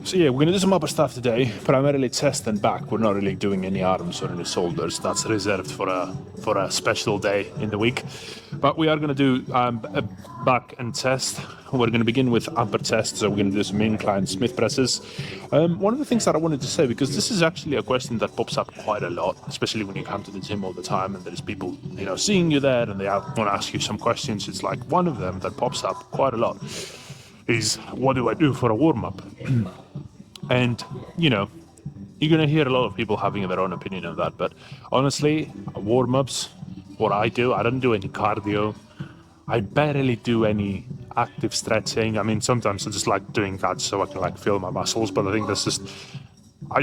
So yeah, we're gonna do some upper stuff today, primarily chest and back. We're not really doing any arms or any shoulders. That's reserved for a special day in the week. But we are gonna do a back and chest. We're gonna begin with upper chest, so we're gonna do some incline Smith presses. One of the things that I wanted to say, because this is actually a question that pops up quite a lot, especially when you come to the gym all the time and there's people, seeing you there and they want to ask you some questions. It's like one of them that pops up quite a lot is, what do I do for a warm-up? And, you're going to hear a lot of people having their own opinion of that. But honestly, warm-ups, what I do, I don't do any cardio. I barely do any active stretching. I mean, sometimes I just like doing that so I can feel my muscles. But I think that's just, I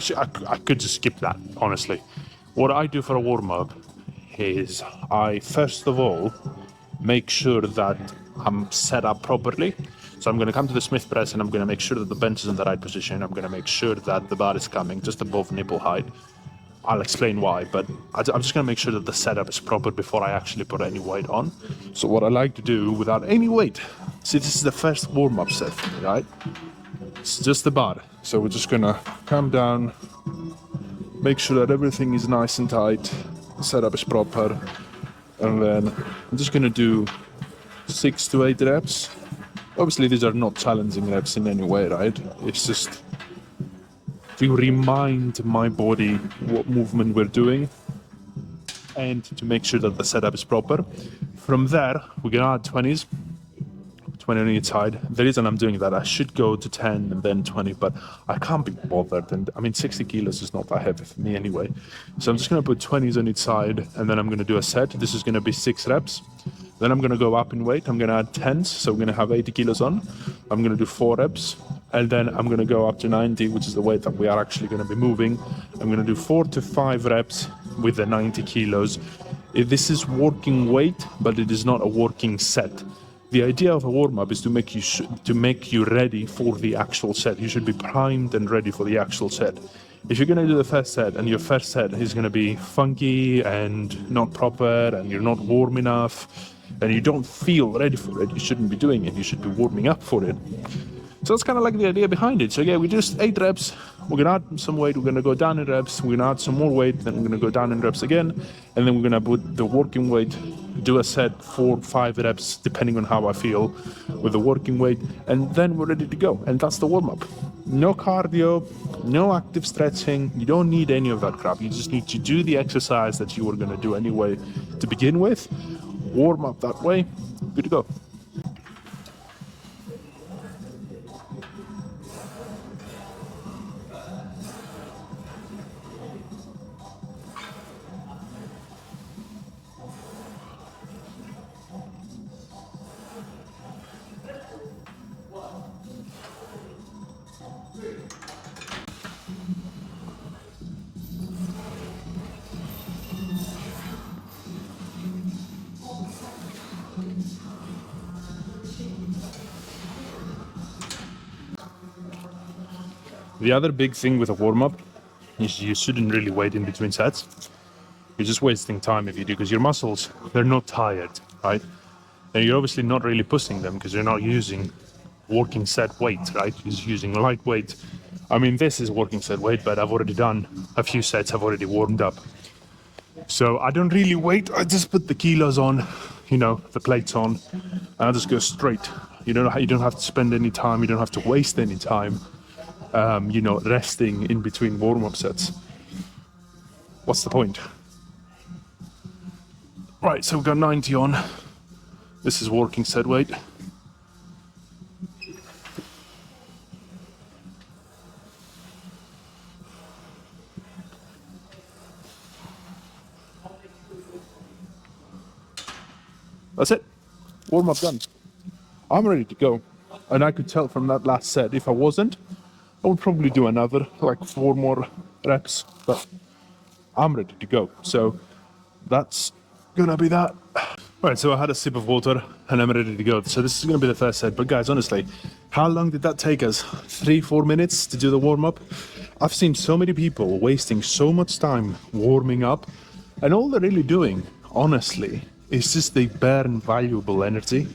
could just skip that, honestly. What I do for a warm-up is I, first of all, make sure that I'm set up properly. So I'm going to come to the Smith press and I'm going to make sure that the bench is in the right position. I'm going to make sure that the bar is coming just above nipple height. I'll explain why, but I'm just going to make sure that the setup is proper before I actually put any weight on. So what I like to do without any weight, see, this is the first warm-up set for me, right? It's just the bar. So we're just going to come down, make sure that everything is nice and tight, the setup is proper, and then I'm just going to do 6 to 8 reps. Obviously, these are not challenging reps in any way, right? It's just to remind my body what movement we're doing and to make sure that the setup is proper. From there, we're gonna add 20s, 20 on each side. The reason I'm doing that, I should go to 10 and then 20, but I can't be bothered. And I mean, 60 kilos is not that heavy for me anyway. So I'm just gonna put 20s on each side and then I'm gonna do a set. This is gonna be 6 reps. Then I'm gonna go up in weight. I'm gonna add 10s, so we're gonna have 80 kilos on. I'm gonna do 4 reps, and then I'm gonna go up to 90, which is the weight that we are actually gonna be moving. I'm gonna do 4 to 5 reps with the 90 kilos. This is working weight, but it is not a working set. The idea of a warm-up is to make you ready for the actual set. You should be primed and ready for the actual set. If you're gonna do the first set and your first set is gonna be funky and not proper and you're not warm enough, and you don't feel ready for it, you shouldn't be doing it. You should be warming up for it. So that's kind of like the idea behind it. So yeah, we just 8 reps. We're gonna add some weight. We're gonna go down in reps. We're gonna add some more weight. Then we're gonna go down in reps again, and then we're gonna put the working weight. Do a set 4, 5 reps, depending on how I feel, with the working weight, and then we're ready to go. And that's the warm up. No cardio, no active stretching. You don't need any of that crap. You just need to do the exercise that you were gonna do anyway to begin with. Warm up that way, good to go. The other big thing with a warm-up is you shouldn't really wait in between sets. You're just wasting time if you do, because your muscles, they're not tired, right? And you're obviously not really pushing them because you're not using working set weight, right? You're just using light weight. I mean, this is working set weight, but I've already done a few sets. I've already warmed up. So I don't really wait. I just put the kilos on, the plates on, and I just go straight. You don't have to spend any time. You don't have to waste any time. Resting in between warm-up sets. What's the point? Right, so we've got 90 on. This is working set weight. That's it. Warm-up done. I'm ready to go. And I could tell from that last set, if I wasn't, I would probably do another, 4 more reps, but I'm ready to go. So that's gonna be that. Right, so I had a sip of water and I'm ready to go. So this is gonna be the first set. But guys, honestly, how long did that take us? 3-4 minutes to do the warm-up? I've seen so many people wasting so much time warming up, and all they're really doing, honestly, is just they burn valuable energy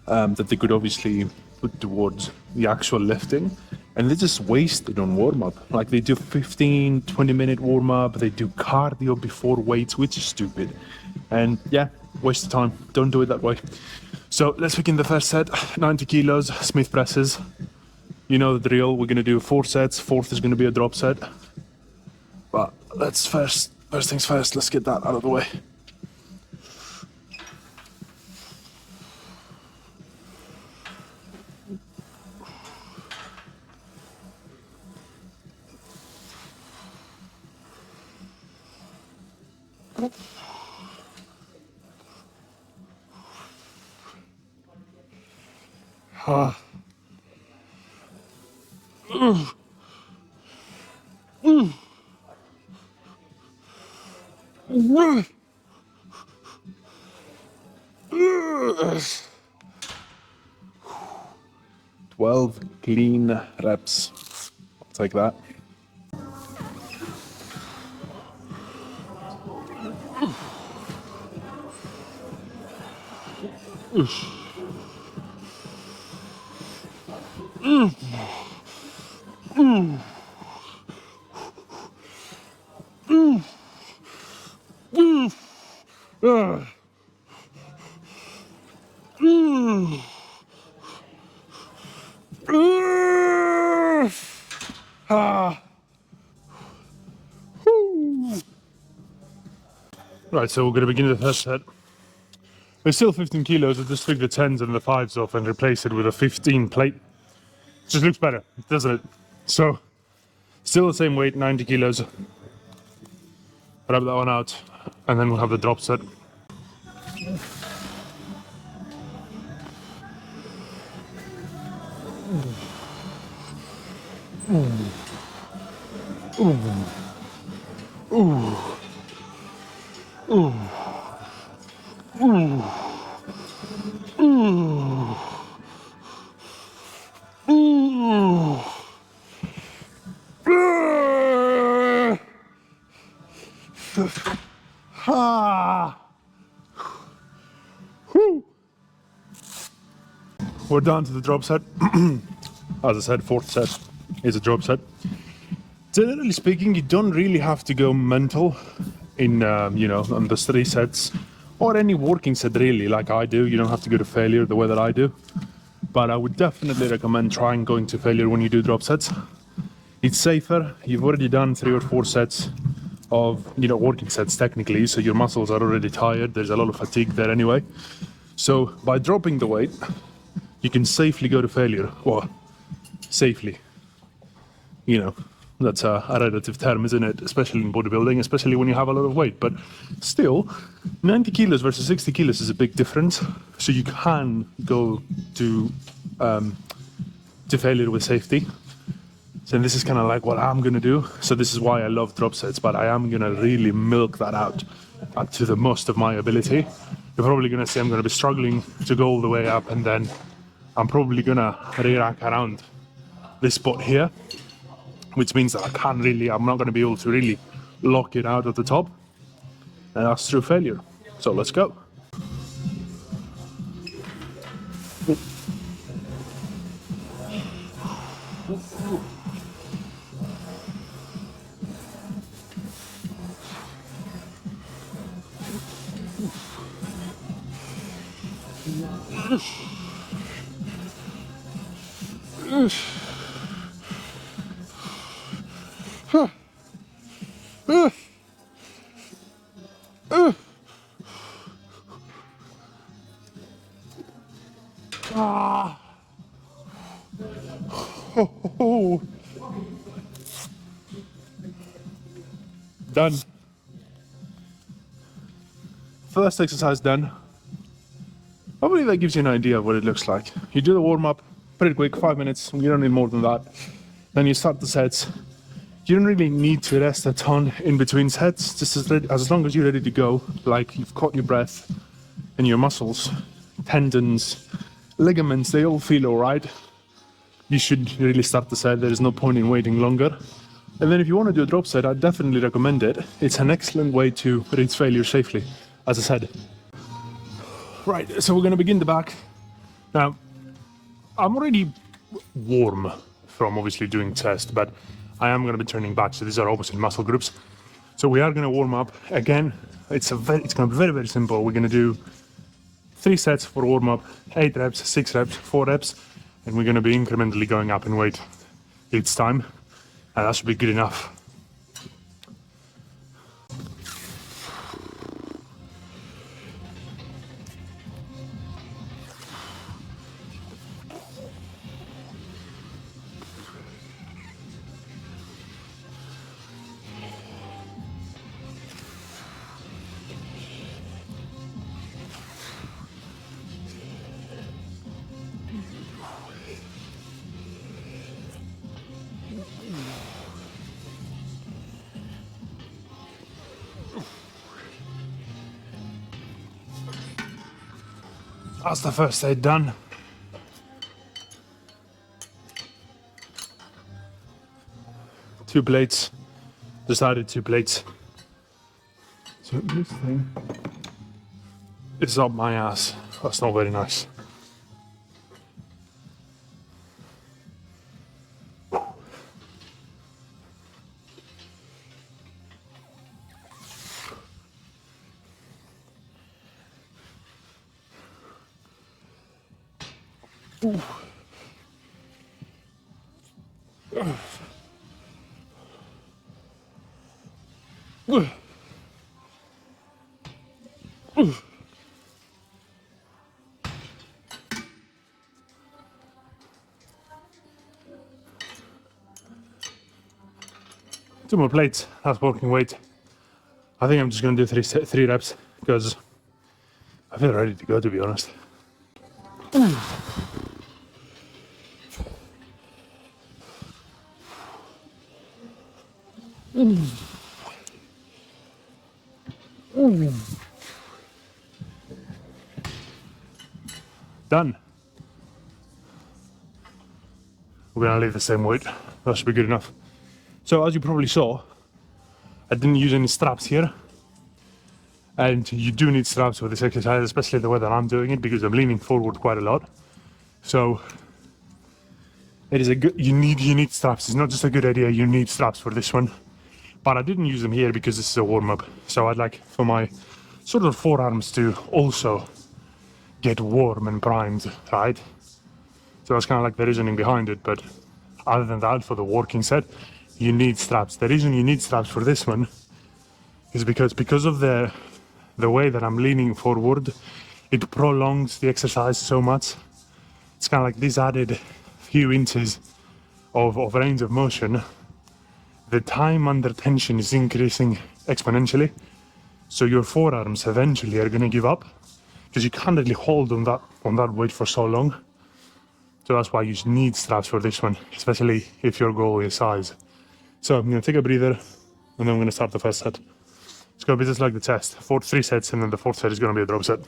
that they could obviously put towards the actual lifting. and they just wasted on warm-up. Like they do 15-20 minute warm-up, they do cardio before weights, which is stupid. And yeah, waste of time. Don't do it that way. So let's begin the first set. 90 kilos, Smith presses. You know the drill. We're gonna do 4 sets. Fourth is gonna be a drop set. But let's first things first, let's get that out of the way. Ah. 12 clean reps. I'll take that. Right, so we're going to begin the first set. There's still 15 kilos. I just took the 10s and the 5s off and replaced it with a 15 plate. Just looks better, doesn't it? So, still the same weight, 90 kilos. Grab that one out, and then we'll have the drop set. We're down to the drop set. As I said, 4th set is a drop set. Generally speaking, you don't really have to go mental in, on the 3 sets or any working set really, like I do. You don't have to go to failure the way that I do. But I would definitely recommend trying going to failure when you do drop sets. It's safer. You've already done 3 or 4 sets of, working sets technically, so your muscles are already tired. There's a lot of fatigue there anyway. So by dropping the weight, you can safely go to failure. Well, safely. That's a relative term, isn't it? Especially in bodybuilding, especially when you have a lot of weight. But still, 90 kilos versus 60 kilos is a big difference. So you can go to failure with safety. So this is kind of like what I'm going to do. So this is why I love drop sets, but I am going to really milk that out to the most of my ability. You're probably going to see I'm going to be struggling to go all the way up, and then I'm probably going to re-rack around this spot here, which means that I'm not going to be able to really lock it out at the top, and that's through failure. So let's go. Done. First exercise done. Hopefully that gives you an idea of what it looks like. You do the warm-up, pretty quick, 5 minutes. You don't need more than that. Then you start the sets. You don't really need to rest a ton in between sets, just as long as you're ready to go, like you've caught your breath, and your muscles, tendons, ligaments, they all feel all right. You should really start the set. There is no point in waiting longer. And then if you want to do a drop set, I definitely recommend it. It's an excellent way to reach failure safely, as I said. Right, so we're going to begin the back. Now, I'm already warm from obviously doing chest, but I am going to be turning back. So these are opposite muscle groups. So we are going to warm up again. It's going to be very, very simple. We're going to do 3 sets for warm up, 8 reps, 6 reps, 4 reps, and we're going to be incrementally going up in weight each time, and that should be good enough. That's the first set done. Two plates. Decided 2 plates. So this thing is up my ass. That's not very nice. Two more plates. That's working weight. I think I'm just gonna do 3 reps because I feel ready to go, to be honest. Done. We're gonna leave the same weight. That should be good enough. So as you probably saw, I didn't use any straps here. And you do need straps for this exercise, especially the way that I'm doing it, because I'm leaning forward quite a lot. So it is you need straps. It's not just a good idea, you need straps for this one. But I didn't use them here because this is a warm-up. So I'd like for my sort of forearms to also get warm and primed, right? So that's kind of like the reasoning behind it. But other than that, for the working set, you need straps. The reason you need straps for this one is because of the way that I'm leaning forward, it prolongs the exercise so much. It's kind of like this added few inches of range of motion. The time under tension is increasing exponentially. So your forearms eventually are going to give up because you can't really hold on that weight for so long. So that's why you need straps for this one, especially if your goal is size. So I'm going to take a breather and then I'm going to start the first set. It's going to be just like the chest, 3 sets, and then the 4th set is going to be a drop set.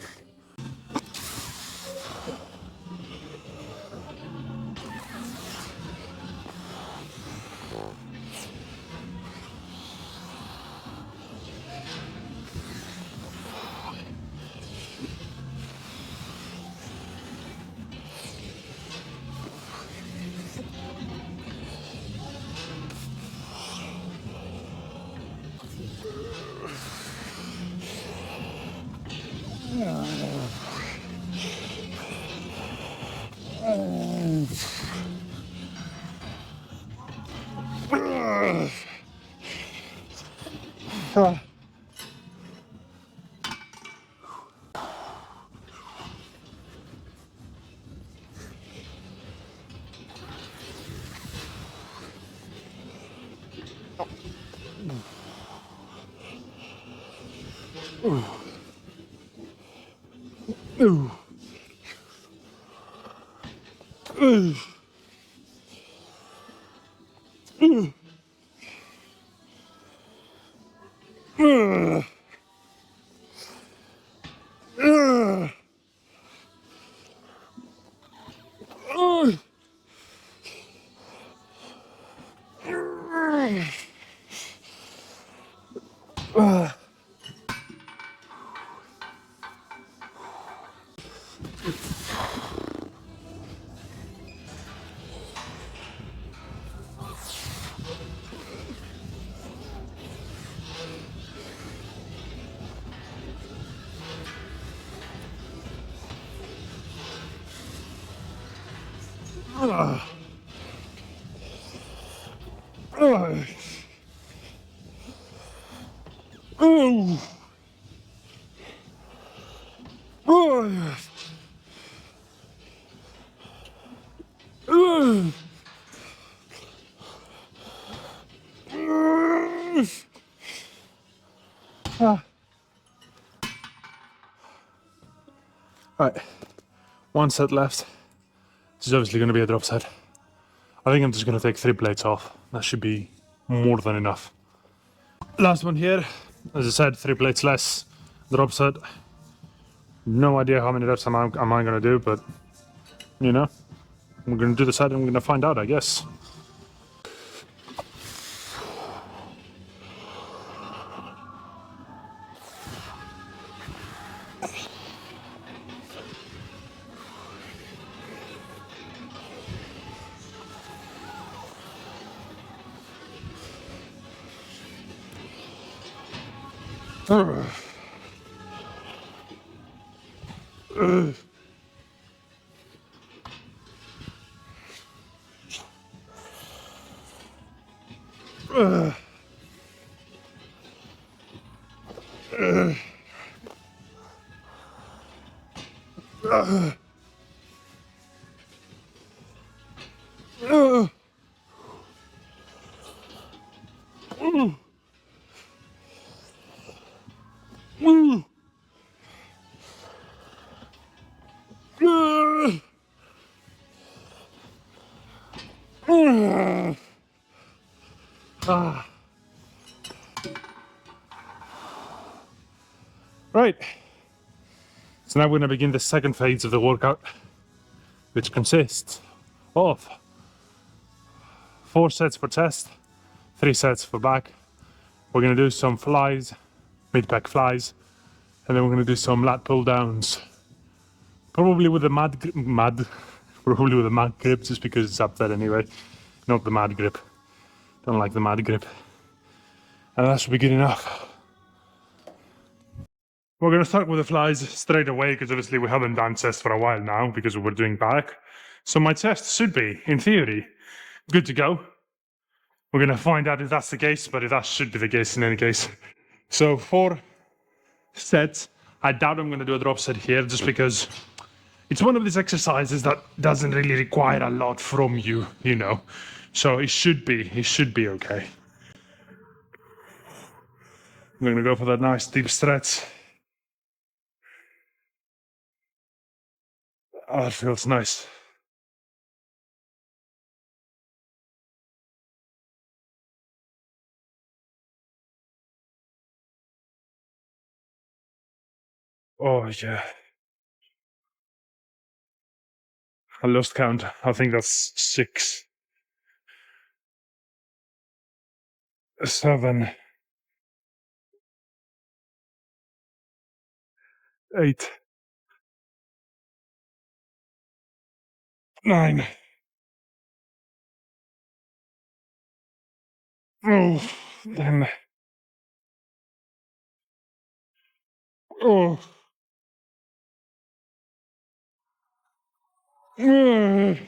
Right, one set left. This is obviously going to be a drop set. I think I'm just going to take 3 plates off. That should be more than enough. Last one here. As I said, 3 plates less. Drop set. No idea how many reps am I going to do, but you know, we're going to do the set and we're going to find out, I guess. Right, so now we're going to begin the second phase of the workout, which consists of 4 sets for chest, 3 sets for back. We're going to do some flies, mid-pack flies, and then we're going to do some lat pull downs. Probably with a probably with a mad grip, just because it's up there anyway. Not the mad grip. Don't like the mad grip. And that should be good enough. We're going to start with the flies straight away, because obviously we haven't done chest for a while now, because we're doing back. So my chest should be, in theory, good to go. We're going to find out if that's the case, but that should be the case in any case. So 4 sets. I doubt I'm going to do a drop set here, just because it's one of these exercises that doesn't really require a lot from you, you know. So it should be okay. I'm going to go for that nice deep stretch. Oh, it feels nice. Oh, yeah. I lost count. I think that's 6, 7, 8, 9. Oh, 10. Oh. Mm.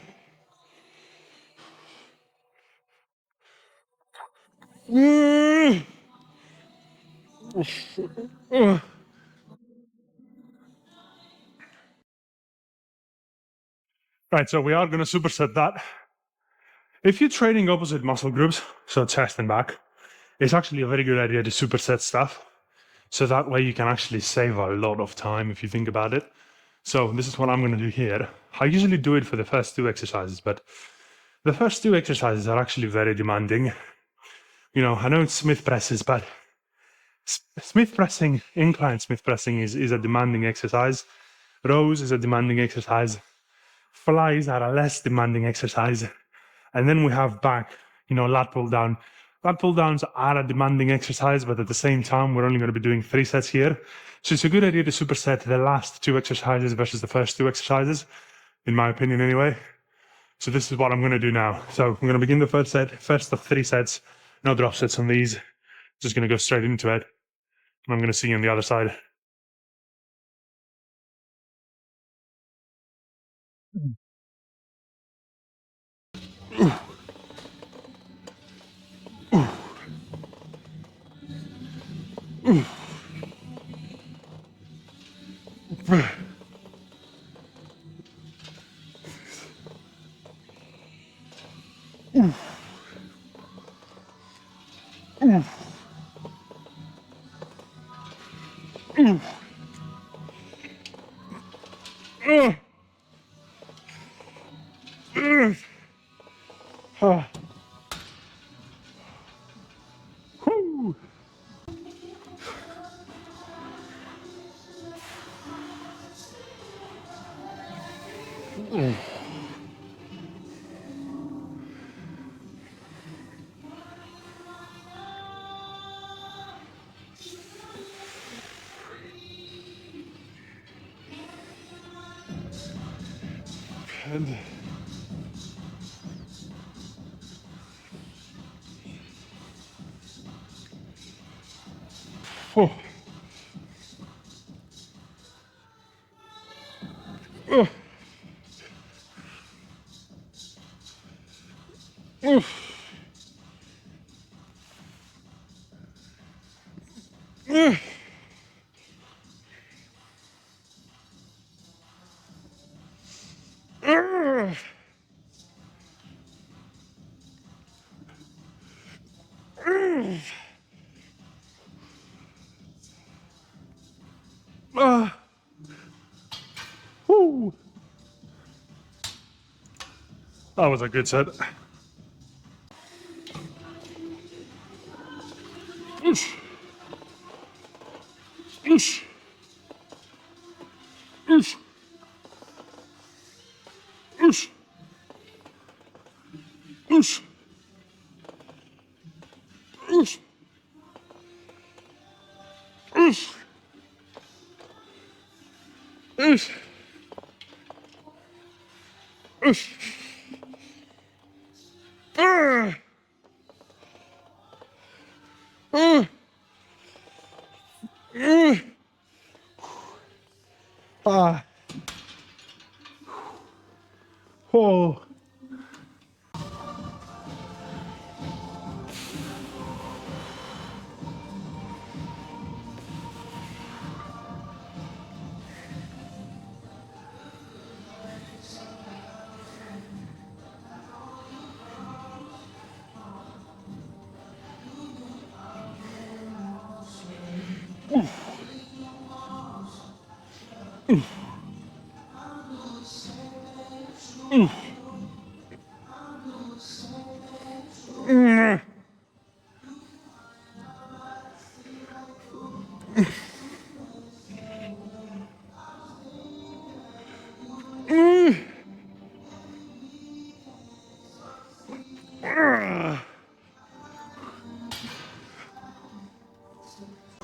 Mm. Oh. Right, so we are going to superset that. If you're training opposite muscle groups, so chest and back, it's actually a very good idea to superset stuff. So that way you can actually save a lot of time if you think about it. So this is what I'm going to do here. I usually do it for the first 2 exercises, but the first 2 exercises are actually very demanding. You know, I know it's Smith presses, but Smith pressing, incline Smith pressing is a demanding exercise. Rows is a demanding exercise. Flies are a less demanding exercise. And then we have back, you know, lat pull down. Lat pull downs are a demanding exercise, but at the same time, we're only going to be doing 3 sets here. So it's a good idea to superset the last 2 exercises versus the first 2 exercises, in my opinion anyway. So this is what I'm going to do now. So I'm going to begin the first set, first of 3 sets, no drop sets on these. Just going to go straight into it. And I'm going to see you on the other side. And oh. Woo. That was a good set. Oosh. Oosh. Oosh. Oosh. Oosh. Oosh. Oosh. Oosh. Oosh. Ah. Ah. Ah. Oh.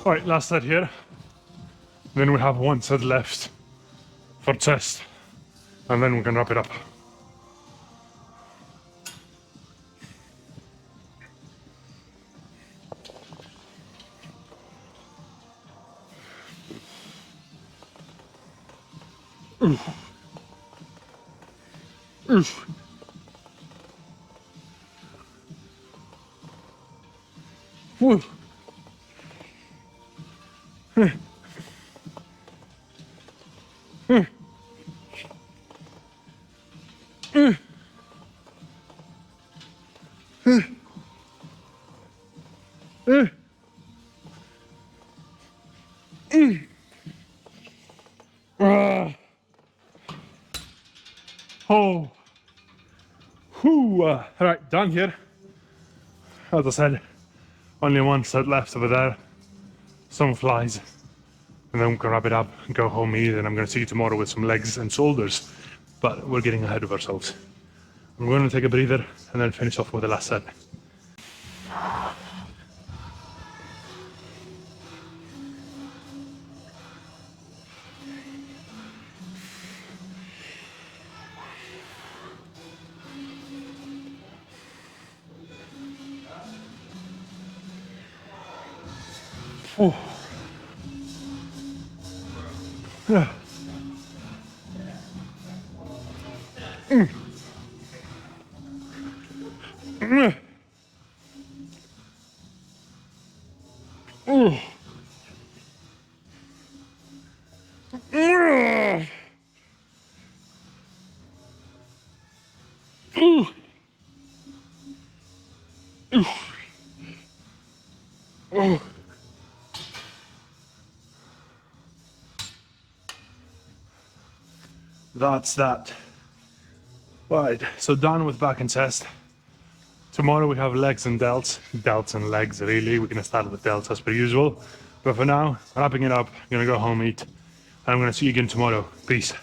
Right, last set here. Then we have one set left for chest, and then we can wrap it up. Woo. Oh. Whew. Right, done here. As I said, only one set left over there. Some flies. And then we can wrap it up and go home, eat, and I'm going to see you tomorrow with some legs and shoulders. But we're getting ahead of ourselves. I'm going to take a breather and then finish off with the last set. Oh. Yeah. Ooh. Ooh. Oh. That's that. Right, so done with back and chest. Tomorrow we have legs and delts. Delts and legs, really. We're gonna start with delts as per usual. But for now, wrapping it up, I'm gonna go home, eat, and I'm gonna see you again tomorrow. Peace.